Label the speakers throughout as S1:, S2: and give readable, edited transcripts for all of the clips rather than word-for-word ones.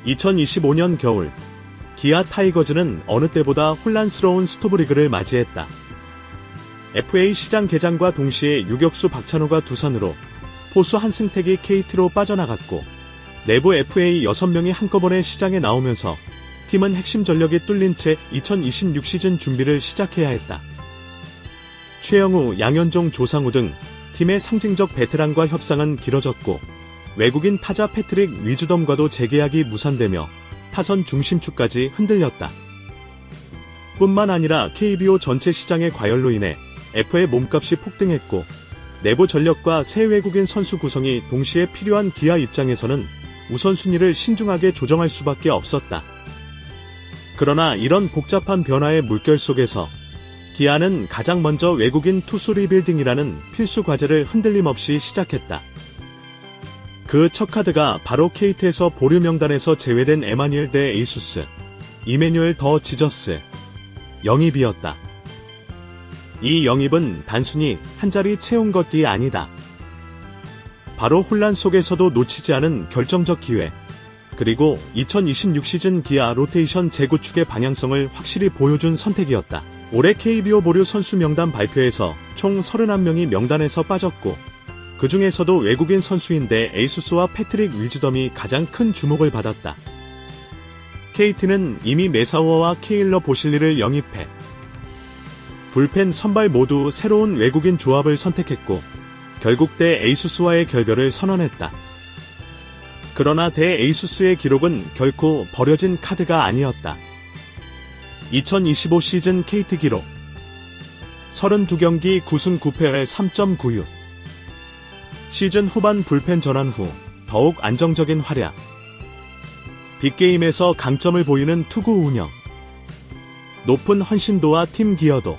S1: 2025년 겨울, 기아 타이거즈는 어느 때보다 혼란스러운 스토브리그를 맞이했다. FA 시장 개장과 동시에 유격수 박찬호가 두산으로, 포수 한승택이 KT로 빠져나갔고, 내부 FA 6명이 한꺼번에 시장에 나오면서 팀은 핵심 전력이 뚫린 채 2026 시즌 준비를 시작해야 했다. 최영우, 양현종, 조상우 등 팀의 상징적 베테랑과 협상은 길어졌고, 외국인 타자 패트릭 위즈덤과도 재계약이 무산되며 타선 중심축까지 흔들렸다. 뿐만 아니라 KBO 전체 시장의 과열로 인해 FA 몸값이 폭등했고, 내부 전력과 새 외국인 선수 구성이 동시에 필요한 기아 입장에서는 우선순위를 신중하게 조정할 수밖에 없었다. 그러나 이런 복잡한 변화의 물결 속에서 기아는 가장 먼저 외국인 투수 리빌딩이라는 필수 과제를 흔들림 없이 시작했다. 그 첫 카드가 바로 KT에서 보류 명단에서 제외된 에마뉴엘 데 에이수스, 이메뉴엘 더 지저스 영입이었다. 이 영입은 단순히 한 자리 채운 것이 아니다. 바로 혼란 속에서도 놓치지 않은 결정적 기회, 그리고 2026 시즌 기아 로테이션 재구축의 방향성을 확실히 보여준 선택이었다. 올해 KBO 보류 선수 명단 발표에서 총 31명이 명단에서 빠졌고, 그 중에서도 외국인 선수인데 에이수스와 패트릭 위즈덤이 가장 큰 주목을 받았다. KT는 이미 메사워와 케일러 보실리를 영입해 불펜 선발 모두 새로운 외국인 조합을 선택했고, 결국 대 에이수스와의 결별을 선언했다. 그러나 대 에이수스의 기록은 결코 버려진 카드가 아니었다. 2025 시즌 KT 기록 32경기 9승 9패 3.96. 시즌 후반 불펜 전환 후 더욱 안정적인 활약. 빅게임에서 강점을 보이는 투구 운영. 높은 헌신도와 팀 기여도.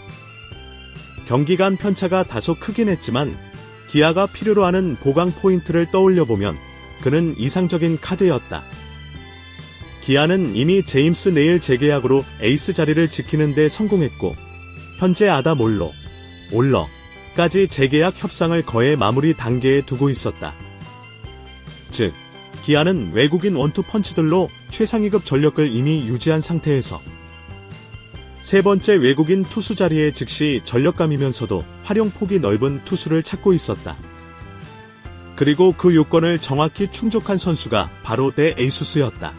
S1: 경기 간 편차가 다소 크긴 했지만 기아가 필요로 하는 보강 포인트를 떠올려보면 그는 이상적인 카드였다. 기아는 이미 제임스 네일 재계약으로 에이스 자리를 지키는 데 성공했고, 현재 아담 올러까지 재계약 협상을 거의 마무리 단계에 두고 있었다. 즉, 기아는 외국인 원투 펀치들로 최상위급 전력을 이미 유지한 상태에서 세 번째 외국인 투수 자리에 즉시 전력감이면서도 활용폭이 넓은 투수를 찾고 있었다. 그리고 그 요건을 정확히 충족한 선수가 바로 대 에이수스였다.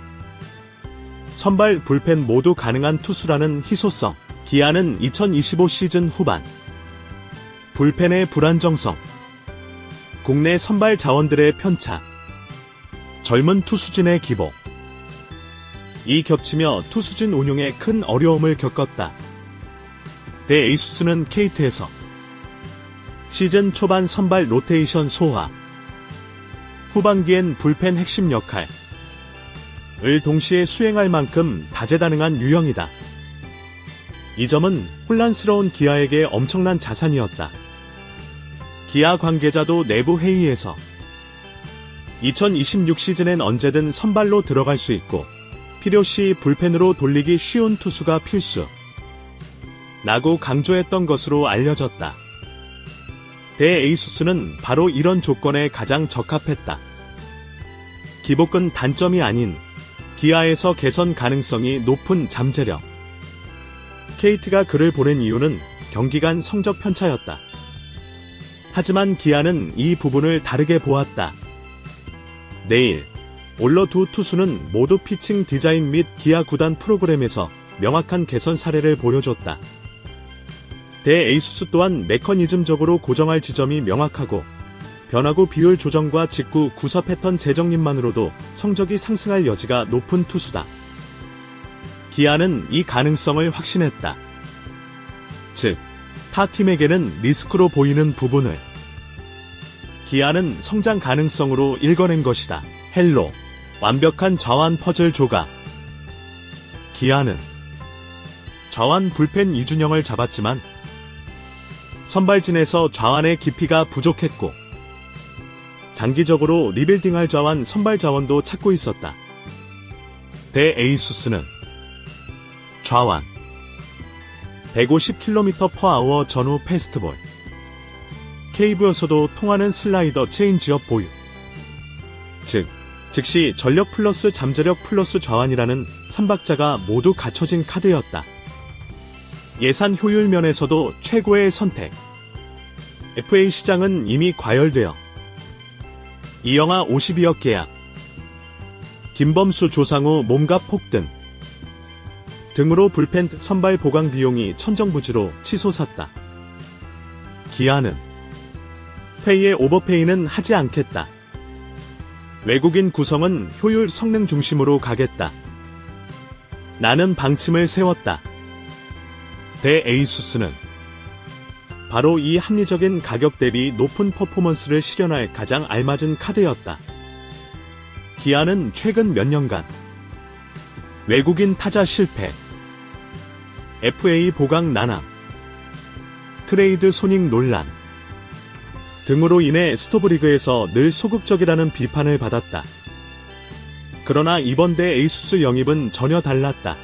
S1: 선발, 불펜 모두 가능한 투수라는 희소성. 기아는 2025 시즌 후반 불펜의 불안정성, 국내 선발 자원들의 편차, 젊은 투수진의 기복, 이 겹치며 투수진 운용에 큰 어려움을 겪었다. 대 에이수스는 KT에서 시즌 초반 선발 로테이션 소화, 후반기엔 불펜 핵심 역할을 동시에 수행할 만큼 다재다능한 유형이다. 이 점은 혼란스러운 기아에게 엄청난 자산이었다. 기아 관계자도 내부 회의에서 2026 시즌엔 언제든 선발로 들어갈 수 있고, 필요시 불펜으로 돌리기 쉬운 투수가 필수 라고 강조했던 것으로 알려졌다. 대 에이수스는 바로 이런 조건에 가장 적합했다. 기복은 단점이 아닌 기아에서 개선 가능성이 높은 잠재력. KT가 그를 보낸 이유는 경기간 성적 편차였다. 하지만 기아는 이 부분을 다르게 보았다. 내일 올러 두 투수는 모두 피칭 디자인 및 기아 구단 프로그램에서 명확한 개선 사례를 보여줬다. 대 에이수스 또한 메커니즘적으로 고정할 지점이 명확하고, 변화구 비율 조정과 직구 구사 패턴 재정립만으로도 성적이 상승할 여지가 높은 투수다. 기아는 이 가능성을 확신했다. 즉, 타 팀에게는 리스크로 보이는 부분을 기아는 성장 가능성으로 읽어낸 것이다. 헬로, 완벽한 좌완 퍼즐 조각. 기아는 좌완 불펜 이준영을 잡았지만 선발진에서 좌완의 깊이가 부족했고, 장기적으로 리빌딩할 좌완 선발 자원도 찾고 있었다. 대 에이수스는 좌완 150km/h 전후 패스트볼, 케이브여서도 통하는 슬라이더 체인지업 보유. 즉, 즉시 전력 플러스 잠재력 플러스 좌완이라는 3박자가 모두 갖춰진 카드였다. 예산 효율 면에서도 최고의 선택. FA 시장은 이미 과열되어 이영하 52억 계약, 김범수 조상우 몸값 폭등 등으로 불펜 선발 보강 비용이 천정부지로 치솟았다. 기아는 페이의 오버페이는 하지 않겠다. 외국인 구성은 효율 성능 중심으로 가겠다. 나는 방침을 세웠다. 에이수스는 바로 이 합리적인 가격 대비 높은 퍼포먼스를 실현할 가장 알맞은 카드였다. 기아는 최근 몇 년간 외국인 타자 실패, FA 보강 난항, 트레이드 손익 논란 등으로 인해 스토브리그에서 늘 소극적이라는 비판을 받았다. 그러나 이번 대 에이수스 영입은 전혀 달랐다.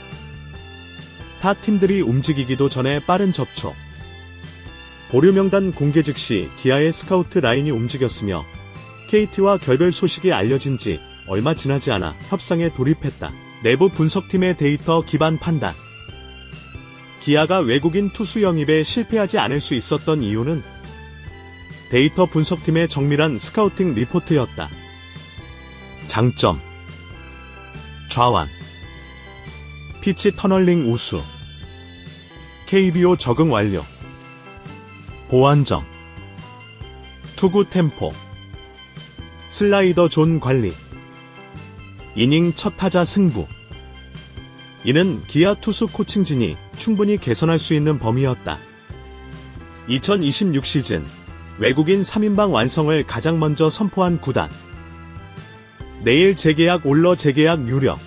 S1: 타 팀들이 움직이기도 전에 빠른 접촉. 보류 명단 공개 즉시 기아의 스카우트 라인이 움직였으며 KT와 결별 소식이 알려진 지 얼마 지나지 않아 협상에 돌입했다. 내부 분석팀의 데이터 기반 판단. 기아가 외국인 투수 영입에 실패하지 않을 수 있었던 이유는 데이터 분석팀의 정밀한 스카우팅 리포트였다. 장점. 좌완. 피치 터널링 우수. KBO 적응 완료. 보완점. 투구 템포. 슬라이더 존 관리. 이닝 첫 타자 승부. 이는 기아 투수 코칭진이 충분히 개선할 수 있는 범위였다. 2026 시즌 외국인 3인방 완성을 가장 먼저 선포한 구단. 내일 재계약 올러 재계약 유력.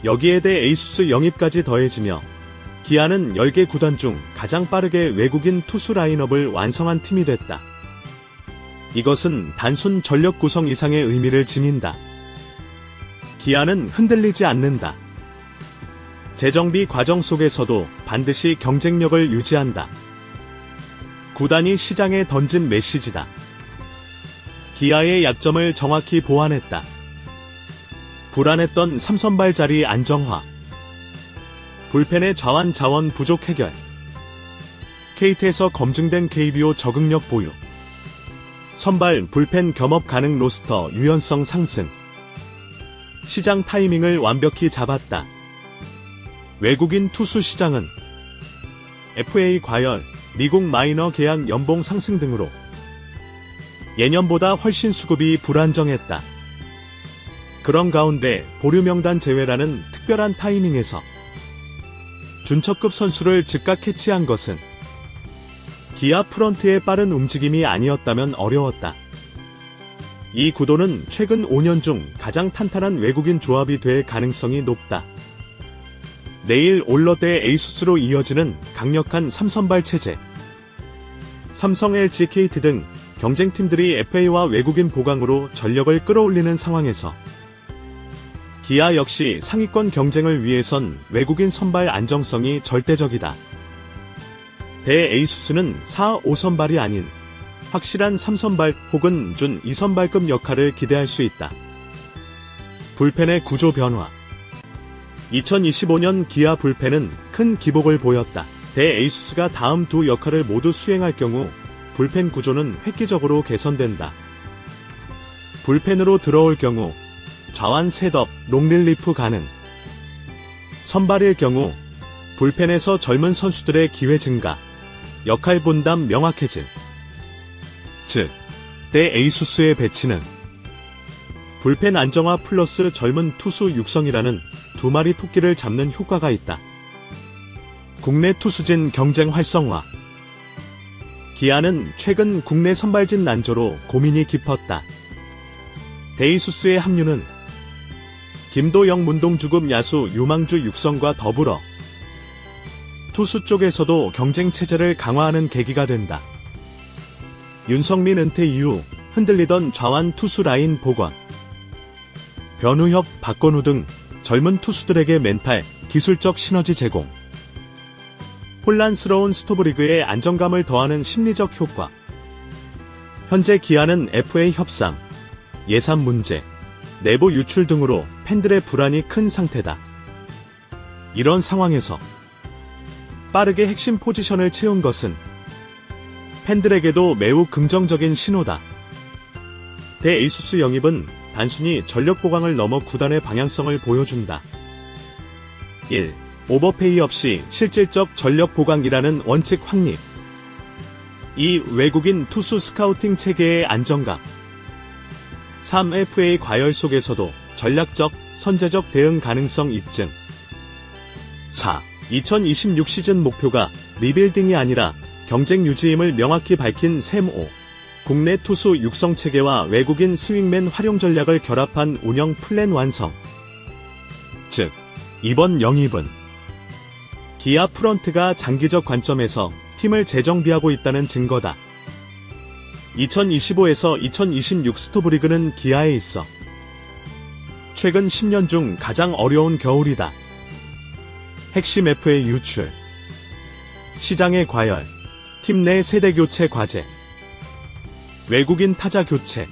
S1: 여기에 대해 에이수스 영입까지 더해지며 기아는 10개 구단 중 가장 빠르게 외국인 투수 라인업을 완성한 팀이 됐다. 이것은 단순 전력 구성 이상의 의미를 지닌다. 기아는 흔들리지 않는다. 재정비 과정 속에서도 반드시 경쟁력을 유지한다. 구단이 시장에 던진 메시지다. 기아의 약점을 정확히 보완했다. 불안했던 3선발 자리 안정화. 불펜의 좌완 자원 부족 해결. KT에서 검증된 KBO 적응력 보유. 선발 불펜 겸업 가능 로스터 유연성 상승. 시장 타이밍을 완벽히 잡았다. 외국인 투수 시장은 FA 과열, 미국 마이너 계약 연봉 상승 등으로 예년보다 훨씬 수급이 불안정했다. 그런 가운데 보류 명단 제외라는 특별한 타이밍에서 준척급 선수를 즉각 캐치한 것은 기아 프런트의 빠른 움직임이 아니었다면 어려웠다. 이 구도는 최근 5년 중 가장 탄탄한 외국인 조합이 될 가능성이 높다. 내일 올러 대 에이수스로 이어지는 강력한 3선발 체제. 삼성, LG, KT 등 경쟁팀들이 FA와 외국인 보강으로 전력을 끌어올리는 상황에서 기아 역시 상위권 경쟁을 위해선 외국인 선발 안정성이 절대적이다. 에이수스는 4, 5선발이 아닌 확실한 3선발 혹은 준 2선발급 역할을 기대할 수 있다. 불펜의 구조 변화. 2025년 기아 불펜은 큰 기복을 보였다. 에이수스가 다음 두 역할을 모두 수행할 경우 불펜 구조는 획기적으로 개선된다. 불펜으로 들어올 경우 좌완 셋업, 롱릴리프 가능. 선발일 경우 불펜에서 젊은 선수들의 기회 증가, 역할 분담 명확해짐. 즉, 에이수스의 배치는 불펜 안정화 플러스 젊은 투수 육성이라는 두 마리 토끼를 잡는 효과가 있다. 국내 투수진 경쟁 활성화. 기아는 최근 국내 선발진 난조로 고민이 깊었다. 에이수스의 합류는 김도영 문동주급 야수 유망주 육성과 더불어 투수 쪽에서도 경쟁 체제를 강화하는 계기가 된다. 윤성민 은퇴 이후 흔들리던 좌완 투수 라인 복원. 변우혁, 박건우 등 젊은 투수들에게 멘탈, 기술적 시너지 제공. 혼란스러운 스토브리그에 안정감을 더하는 심리적 효과. 현재 기아는 FA 협상, 예산 문제, 내부 유출 등으로 팬들의 불안이 큰 상태다. 이런 상황에서 빠르게 핵심 포지션을 채운 것은 팬들에게도 매우 긍정적인 신호다. 대에이수스 영입은 단순히 전력 보강을 넘어 구단의 방향성을 보여준다. 1. 오버페이 없이 실질적 전력 보강이라는 원칙 확립. 2. 외국인 투수 스카우팅 체계의 안정감. 3. FA 과열 속에서도 전략적, 선제적 대응 가능성 입증. 4. 2026 시즌 목표가 리빌딩이 아니라 경쟁 유지임을 명확히 밝힌 샘 오. 국내 투수 육성 체계와 외국인 스윙맨 활용 전략을 결합한 운영 플랜 완성. 즉, 이번 영입은 기아 프런트가 장기적 관점에서 팀을 재정비하고 있다는 증거다. 2025에서 2026 스토브리그는 기아에 있어 최근 10년 중 가장 어려운 겨울이다. 핵심 FA 유출, 시장의 과열, 팀 내 세대 교체 과제, 외국인 타자 교체,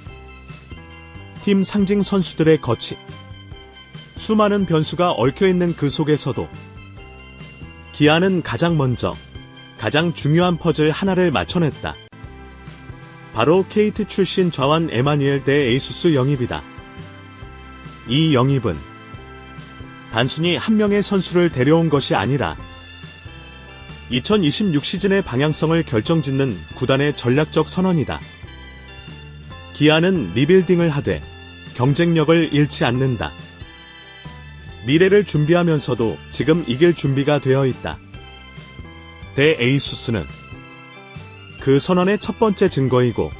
S1: 팀 상징 선수들의 거취, 수많은 변수가 얽혀있는 그 속에서도 기아는 가장 먼저 가장 중요한 퍼즐 하나를 맞춰냈다. 바로 KT 출신 좌완 에마니엘 대에이수스 영입이다. 이 영입은 단순히 한 명의 선수를 데려온 것이 아니라 2026 시즌의 방향성을 결정짓는 구단의 전략적 선언이다. 기아는 리빌딩을 하되 경쟁력을 잃지 않는다. 미래를 준비하면서도 지금 이길 준비가 되어 있다. 대에이수스는 그 선언의 첫 번째 증거이고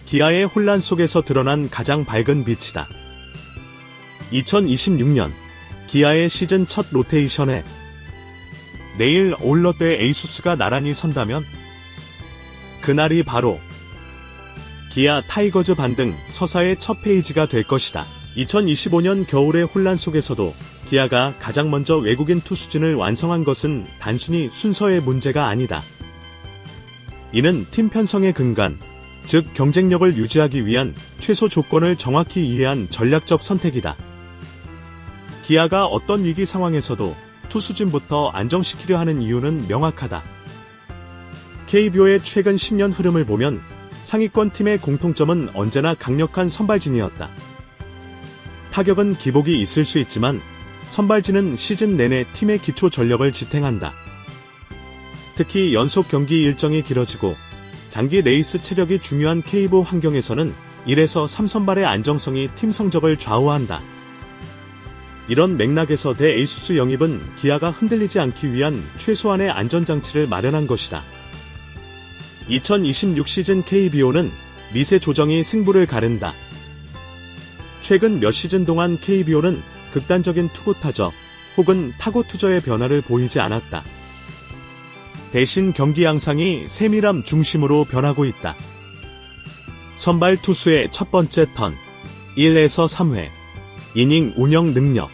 S1: 기아의 혼란 속에서 드러난 가장 밝은 빛이다. 2026년 기아의 시즌 첫 로테이션에 내일 올러 대에이수스가 나란히 선다면 그날이 바로 기아 타이거즈 반등 서사의 첫 페이지가 될 것이다. 2025년 겨울의 혼란 속에서도 기아가 가장 먼저 외국인 투수진을 완성한 것은 단순히 순서의 문제가 아니다. 이는 팀 편성의 근간, 즉 경쟁력을 유지하기 위한 최소 조건을 정확히 이해한 전략적 선택이다. 기아가 어떤 위기 상황에서도 투수진부터 안정시키려 하는 이유는 명확하다. KBO의 최근 10년 흐름을 보면 상위권 팀의 공통점은 언제나 강력한 선발진이었다. 타격은 기복이 있을 수 있지만 선발진은 시즌 내내 팀의 기초 전력을 지탱한다. 특히 연속 경기 일정이 길어지고 장기 레이스 체력이 중요한 KBO 환경에서는 1에서 3선발의 안정성이 팀 성적을 좌우한다. 이런 맥락에서 대에이수스 영입은 기아가 흔들리지 않기 위한 최소한의 안전장치를 마련한 것이다. 2026 시즌 KBO는 미세 조정이 승부를 가른다. 최근 몇 시즌 동안 KBO는 극단적인 투구 타저 혹은 타고 투저의 변화를 보이지 않았다. 대신 경기 양상이 세밀함 중심으로 변하고 있다. 선발 투수의 첫 번째 턴, 1에서 3회, 이닝 운영 능력,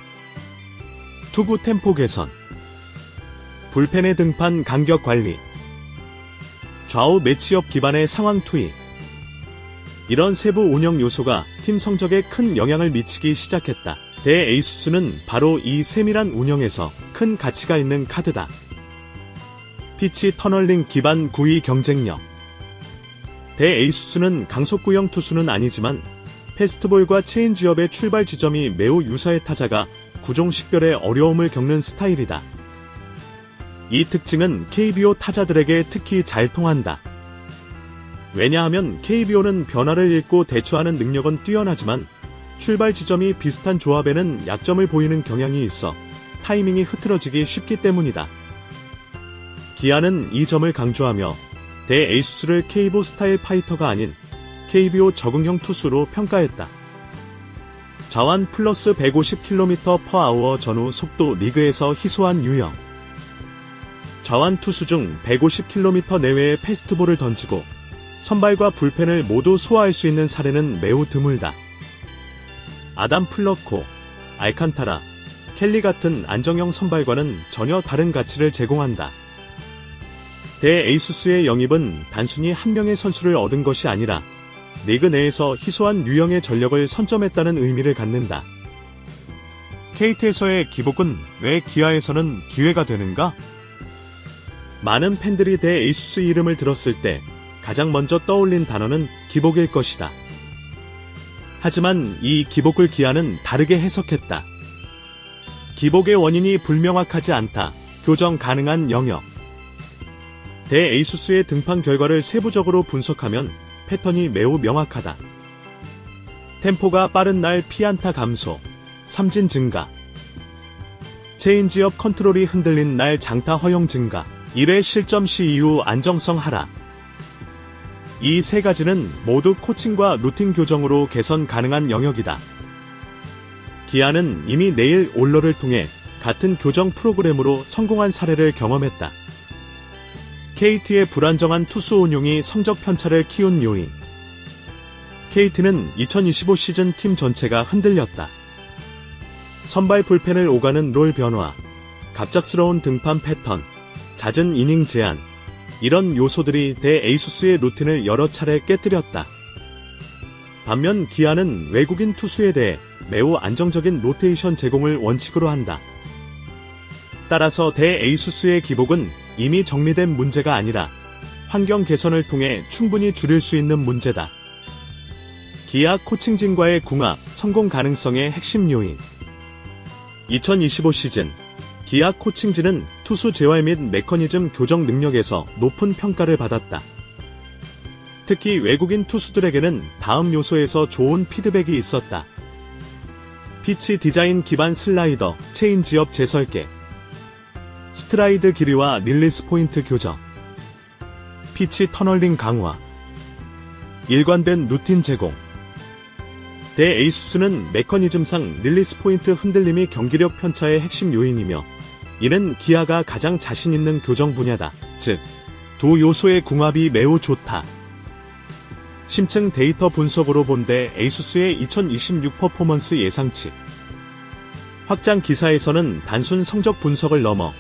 S1: 투구 템포 개선, 불펜의 등판 간격 관리, 좌우 매치업 기반의 상황 투입. 이런 세부 운영 요소가 팀 성적에 큰 영향을 미치기 시작했다. 대에이수스는 바로 이 세밀한 운영에서 큰 가치가 있는 카드다. 피치 터널링 기반 구위 경쟁력. 대에이수스는 강속구형 투수는 아니지만 패스트볼과 체인지업의 출발 지점이 매우 유사해 타자가 구종식별의 어려움을 겪는 스타일이다. 이 특징은 KBO 타자들에게 특히 잘 통한다. 왜냐하면 KBO는 변화를 읽고 대처하는 능력은 뛰어나지만 출발 지점이 비슷한 조합에는 약점을 보이는 경향이 있어 타이밍이 흐트러지기 쉽기 때문이다. 기아는 이 점을 강조하며 대에이수스를 KBO 스타일 파이터가 아닌 KBO 적응형 투수로 평가했다. 자완 플러스 150km/h 전후 속도 리그에서 희소한 유형. 좌완 투수 중 150km 내외의 패스트볼을 던지고 선발과 불펜을 모두 소화할 수 있는 사례는 매우 드물다. 아담 플러코, 알칸타라, 켈리 같은 안정형 선발과는 전혀 다른 가치를 제공한다. 대에이수스의 영입은 단순히 한 명의 선수를 얻은 것이 아니라 리그 내에서 희소한 유형의 전력을 선점했다는 의미를 갖는다. KT에서의 기복은 왜 기아에서는 기회가 되는가? 많은 팬들이 대에이수스 이름을 들었을 때 가장 먼저 떠올린 단어는 기복일 것이다. 하지만 이 기복을 기아는 다르게 해석했다. 기복의 원인이 불명확하지 않다. 교정 가능한 영역. 대에이수스의 등판 결과를 세부적으로 분석하면 패턴이 매우 명확하다. 템포가 빠른 날 피안타 감소, 삼진 증가, 체인지업 컨트롤이 흔들린 날 장타 허용 증가, 1회 실점 시 이후 안정성 하락. 이 세 가지는 모두 코칭과 루틴 교정으로 개선 가능한 영역이다. 기아는 이미 내일 올러를 통해 같은 교정 프로그램으로 성공한 사례를 경험했다. KT의 불안정한 투수 운용이 성적 편차를 키운 요인. KT는 2025 시즌 팀 전체가 흔들렸다. 선발 불펜을 오가는 롤 변화, 갑작스러운 등판 패턴, 잦은 이닝 제한, 이런 요소들이 대에이수스의 루틴을 여러 차례 깨뜨렸다. 반면 기아는 외국인 투수에 대해 매우 안정적인 로테이션 제공을 원칙으로 한다. 따라서 대에이수스의 기복은 이미 정리된 문제가 아니라 환경 개선을 통해 충분히 줄일 수 있는 문제다. 기아 코칭진과의 궁합, 성공 가능성의 핵심 요인. 2025 시즌 기아 코칭진은 투수 재활 및 메커니즘 교정 능력에서 높은 평가를 받았다. 특히 외국인 투수들에게는 다음 요소에서 좋은 피드백이 있었다. 피치 디자인 기반 슬라이더, 체인지업 재설계, 스트라이드 길이와 릴리스 포인트 교정, 피치 터널링 강화, 일관된 루틴 제공. 대에이수스는 메커니즘상 릴리스 포인트 흔들림이 경기력 편차의 핵심 요인이며 이는 기아가 가장 자신 있는 교정 분야다. 즉, 두 요소의 궁합이 매우 좋다. 심층 데이터 분석으로 본 대에이수스의 2026 퍼포먼스 예상치. 확장 기사에서는 단순 성적 분석을 넘어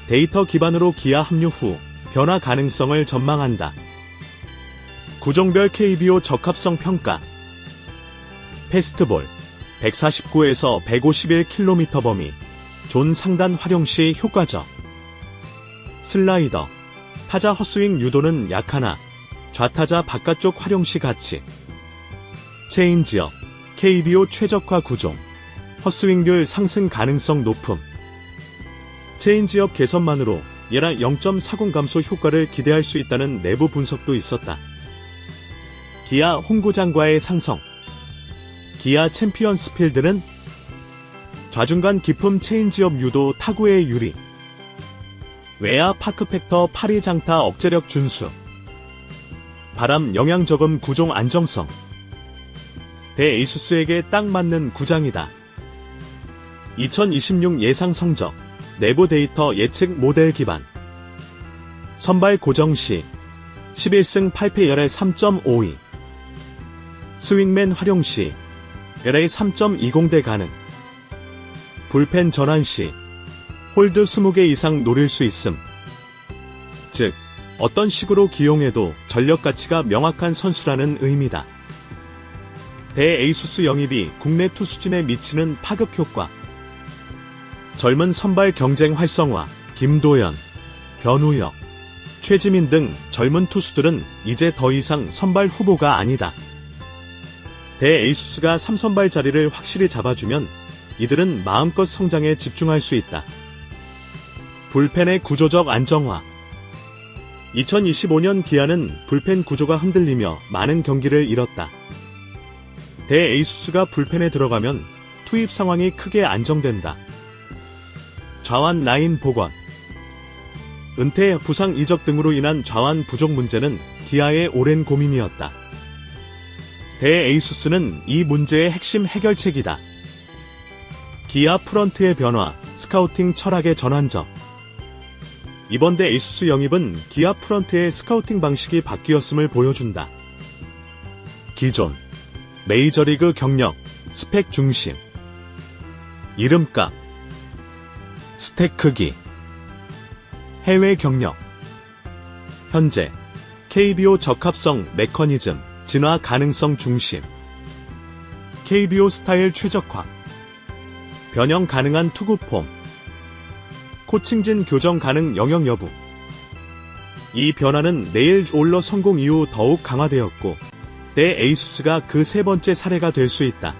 S1: 데이터 기반으로 기아 합류 후 변화 가능성을 전망한다. 구종별 KBO 적합성 평가. 패스트볼 149에서 151km 범위, 존 상단 활용 시 효과적. 슬라이더 타자 헛스윙 유도는 약하나 좌타자 바깥쪽 활용 시 가치. 체인지업 KBO 최적화 구종, 헛스윙률 상승 가능성 높음. 체인지업 개선만으로 예라 0.40 감소 효과를 기대할 수 있다는 내부 분석도 있었다. 기아 홍구장과의 상성. 기아 챔피언스 필드는 좌중간 깊음 체인지업 유도 타구의 유리, 외야 파크 팩터 파리 장타 억제력 준수, 바람 영향 저금 구종 안정성. 대에이수스에게 딱 맞는 구장이다. 2026 예상 성적, 내부 데이터 예측 모델 기반. 선발 고정 시 11승 8패 열의 3.52. 스윙맨 활용 시 열의 3.20대 가능. 불펜 전환 시 홀드 20개 이상 노릴 수 있음. 즉, 어떤 식으로 기용해도 전력 가치가 명확한 선수라는 의미다. 대에이수스 영입이 국내 투수진에 미치는 파급 효과. 젊은 선발 경쟁 활성화, 김도연, 변우혁, 최지민 등 젊은 투수들은 이제 더 이상 선발 후보가 아니다. 대에이수스가 3선발 자리를 확실히 잡아주면 이들은 마음껏 성장에 집중할 수 있다. 불펜의 구조적 안정화. 2025년 기아는 불펜 구조가 흔들리며 많은 경기를 잃었다. 대에이수스가 불펜에 들어가면 투입 상황이 크게 안정된다. 좌완 라인 복원. 은퇴, 부상 이적 등으로 인한 좌완 부족 문제는 기아의 오랜 고민이었다. 대에이수스는 이 문제의 핵심 해결책이다. 기아 프런트의 변화, 스카우팅 철학의 전환점. 이번 대에이수스 영입은 기아 프런트의 스카우팅 방식이 바뀌었음을 보여준다. 기존 메이저리그 경력, 스펙 중심. 이름값, 스택 크기, 해외 경력. 현재 KBO 적합성 메커니즘, 진화 가능성 중심. KBO 스타일 최적화. 변형 가능한 투구 폼. 코칭진 교정 가능 영역 여부. 이 변화는 네일 올러 성공 이후 더욱 강화되었고, 때 에이수스가 그 세 번째 사례가 될 수 있다.